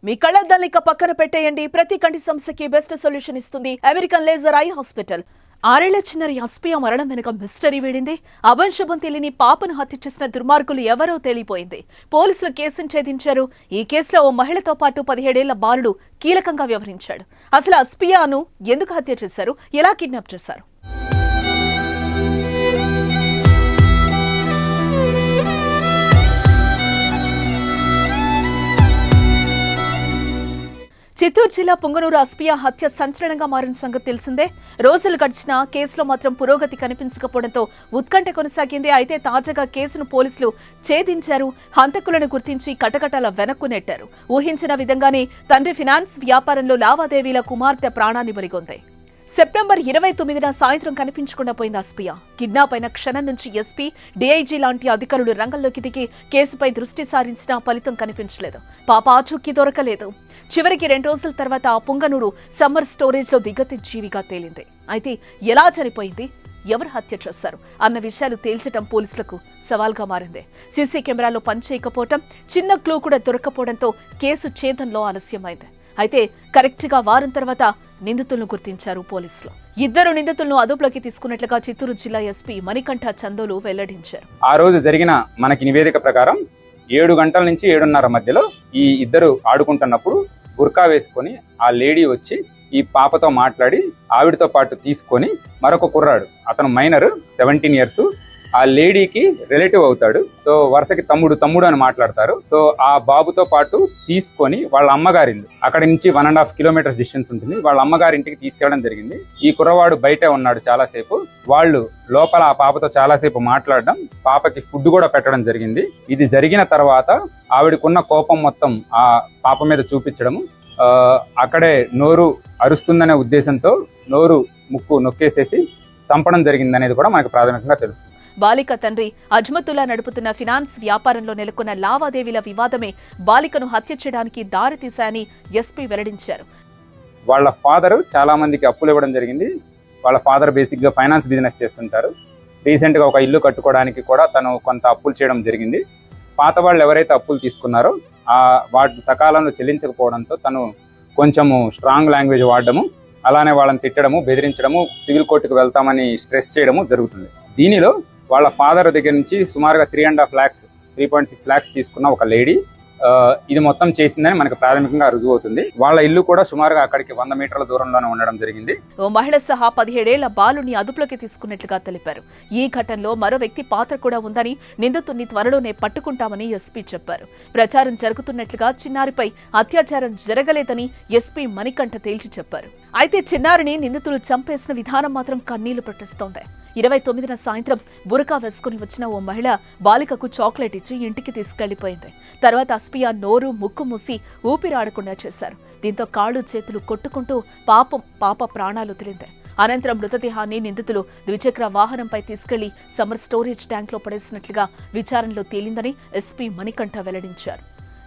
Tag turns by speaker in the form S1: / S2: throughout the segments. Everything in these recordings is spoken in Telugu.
S1: మీ కళ్ళద్దాలిక పక్కన పెట్టేయండి. ప్రతి కంటి సమస్యకి బెస్ట్ సొల్యూషన్ ఇస్తుంది అమెరికన్ లేజర్ ఐ హాస్పిటల్. 6 ఏళ్ల చిన్నారి అస్పియా మరణం వెనుక మిస్టరీ వీడింది. అవంశవం తెలియని పాపను హత్య చేసిన దుర్మార్గులు ఎవరో తేలిపోయింది. పోలీసులు కేసును ఛేదించారు. ఈ కేసులో ఓ మహిళతో పాటు 17 ఏళ్ల బాలుడు కీలకంగా వ్యవహరించాడు. అసలు అస్పియాను ఎందుకు హత్య చేశారు, ఎలా కిడ్నాప్ చేశారు? చిత్తూరు జిల్లా పుంగనూరు అస్పియా హత్య సంచలనంగా మారిన సంగతి తెలిసిందే. రోజులు గడిచినా కేసులో మాత్రం పురోగతి కనిపించకపోవడంతో ఉత్కంఠ కొనసాగింది. అయితే తాజాగా కేసును పోలీసులు ఛేదించారు. హంతకులను గుర్తించి కటకటాల వెనక్కు నెట్టారు. ఊహించిన విధంగానే తండ్రి ఫినాన్స్ వ్యాపారంలో లావాదేవీల కుమార్తె ప్రాణాన్ని బలిగొంది. సెప్టెంబర్ 29న సాయంత్రం కనిపించకుండా పోయింది అస్పియా. కిడ్నాప్ అయిన క్షణం నుంచి ఎస్పీ, డీఐజీ లాంటి అధికారులు రంగంలోకి దిగి కేసుపై దృష్టి సారించినా ఫలితం కనిపించలేదు. పాప ఆచూకీ దొరకలేదు. చివరికి 2 రోజుల తర్వాత పుంగనూరు సమ్మర్ స్టోరేజ్ లో విగత జీవిగా తేలింది. అయితే ఎలా చనిపోయింది, ఎవరు హత్య చేశారు అన్న విషయాలు తేల్చడం పోలీసులకు సవాల్గా మారింది. సీసీ కెమెరాలో పనిచేయకపోవడం, చిన్న క్లూ కూడా దొరకపోవడంతో కేసు ఛేదంలో ఆలస్యమైంది. అయితే కరెక్ట్ గా వారం తర్వాత నిందితులను గుర్తించారు పోలీసులు. 2 నిందితులను అదుపులోకి తీసుకున్నట్లుగా చిత్తూరు జిల్లా ఎస్పీ మణికంఠ చందోలు వెల్లడించారు.
S2: ఆ రోజు జరిగిన మనకి నివేదిక ప్రకారం 7 గంటల నుంచి 7:30 మధ్యలో ఈ ఇద్దరు ఆడుకుంటున్నప్పుడు బుర్కా వేసుకొని ఆ లేడీ వచ్చి ఈ పాపతో మాట్లాడి ఆవిడతో పాటు తీసుకొని మరొక కుర్రాడు, అతను మైనర్ 17 ఇయర్స్, ఆ లేడీకి రిలేటివ్ అవుతాడు. సో వరుసకి తమ్ముడు అని మాట్లాడతారు. సో ఆ బాబుతో పాటు తీసుకొని వాళ్ళ అమ్మగారింది, అక్కడి నుంచి 1.5 కిలోమీటర్స్ డిస్టెన్స్ ఉంటుంది, వాళ్ళ అమ్మగారింటికి తీసుకెళ్లడం జరిగింది. ఈ కుర్రవాడు బయటే ఉన్నాడు చాలాసేపు. వాళ్ళు లోపల ఆ పాపతో చాలాసేపు మాట్లాడడం, పాపకి ఫుడ్ కూడా పెట్టడం జరిగింది. ఇది జరిగిన తర్వాత ఆవిడకున్న కోపం మొత్తం ఆ పాప మీద చూపించడము, అక్కడే నోరు అరుస్తుందనే ఉద్దేశంతో నోరు ముక్కు నొక్కేసేసి చంపడం జరిగిందనేది కూడా మనకు ప్రాథమికంగా తెలుస్తుంది.
S1: బాలిక తండ్రి అజ్మతుల్లా నడుపుతున్న ఫినాన్స్ వ్యాపారంలో నెలకొన్న లావాదేవీల వివాదమే బాలికను హత్య చేయడానికి దారితీశాయని ఎస్పీ వెల్లడించారు.
S2: వాళ్ళ ఫాదర్ చాలా మందికి అప్పులు ఇవ్వడం జరిగింది. వాళ్ళ ఫాదర్ బేసిక్ గా ఫైనాన్స్ బిజినెస్ చేస్తుంటారు. రీసెంట్ గా ఒక ఇల్లు కట్టుకోవడానికి కూడా తను కొంత అప్పులు చేయడం జరిగింది. పాత వాళ్ళు ఎవరైతే అప్పులు తీసుకున్నారో వాటి సకాలంలో చెల్లించకపోవడంతో తను కొంచెము స్ట్రాంగ్ లాంగ్వేజ్ వాడడము, అలానే వాళ్ళని తిట్టడము, బెదిరించడము, సివిల్ కోర్టుకు వెళ్తామని స్ట్రెస్ చేయడము జరుగుతుంది. దీనిలో వాళ్ళ ఫాదర్ దగ్గర నుంచి సుమారుగా 3.5 lakhs తీసుకున్న ఒక లేడీ ఇది మొత్తం చేసిందని మనకు ప్రాథమికంగా రుజువు అవుతుంది. వాళ్ళ ఇల్లు కూడా సుమారుగా అక్కడికి 100 మీటర్ల దూరంలోనే ఉండడం జరిగింది.
S1: ఓ మహిళ సహా 17 ఏళ్ల బాలుని అదుపులోకి తీసుకున్నట్లుగా తెలిపారు. ఈ ఘటనలో మరో వ్యక్తి పాత్ర కూడా ఉందని, నిందితుడిని త్వరలోనే పట్టుకుంటామని ఎస్పీ చెప్పారు. ప్రచారం జరుగుతున్నట్లుగా చిన్నారిపై అత్యాచారం జరగలేదని ఎస్పీ మణికంఠ తేల్చి చెప్పారు. అయితే చిన్నారిని నిందితులు చంపేసిన విధానం మాత్రం కన్నీళ్లు పెట్టిస్తోంది. 29న సాయంత్రం బురకా వేసుకుని వచ్చిన ఓ మహిళ బాలికకు చాక్లెట్ ఇచ్చి ఇంటికి తీసుకెళ్లిపోయింది. తర్వాత అస్పియా నోరు ముక్కు మూసి ఊపిరాడకుండా చేశారు. దీంతో కాళ్ళు చేతులు కొట్టుకుంటూ పాప ప్రాణాలు వదిలింది. అనంతరం మృతదేహాన్ని నిందితులు ద్విచక్ర వాహనంపై తీసుకెళ్లి సమ్మర్ స్టోరేజ్ ట్యాంక్లో పడేసినట్లుగా విచారణలో తేలిందని ఎస్పీ మణికంఠ వెల్లడించారు.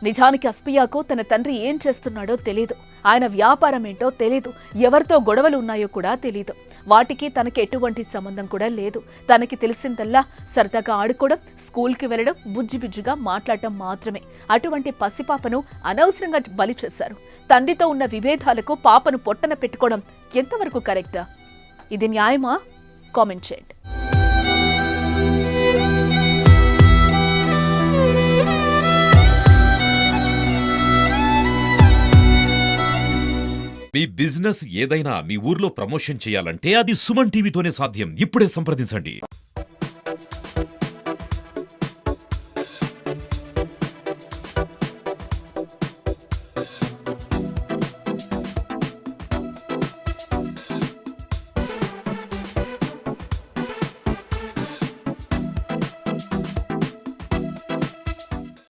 S1: నిజానికి అస్పియాకు తన తండ్రి ఏం చేస్తున్నాడో తెలీదు, ఆయన వ్యాపారం ఏంటో తెలీదు, ఎవరితో గొడవలు ఉన్నాయో కూడా తెలీదు. వాటికి తనకి ఎటువంటి సంబంధం కూడా లేదు. తనకి తెలిసిందల్లా సరదాగా ఆడుకోవడం, స్కూల్కి వెళ్లడం, బుజ్జిబుజ్జిగా మాట్లాడటం మాత్రమే. అటువంటి పసిపాపను అనవసరంగా బలి చేశారు. తండ్రితో ఉన్న విభేదాలకు పాపను పొట్టన పెట్టుకోవడం ఎంతవరకు కరెక్టా? ఇది న్యాయమా? కామెంట్ చేయండి.
S3: మీ బిజినెస్ ఏదైనా మీ ఊర్లో ప్రమోషన్ చేయాలంటే అది సుమన్ టీవీతోనే సాధ్యం. ఇప్పుడే సంప్రదించండి.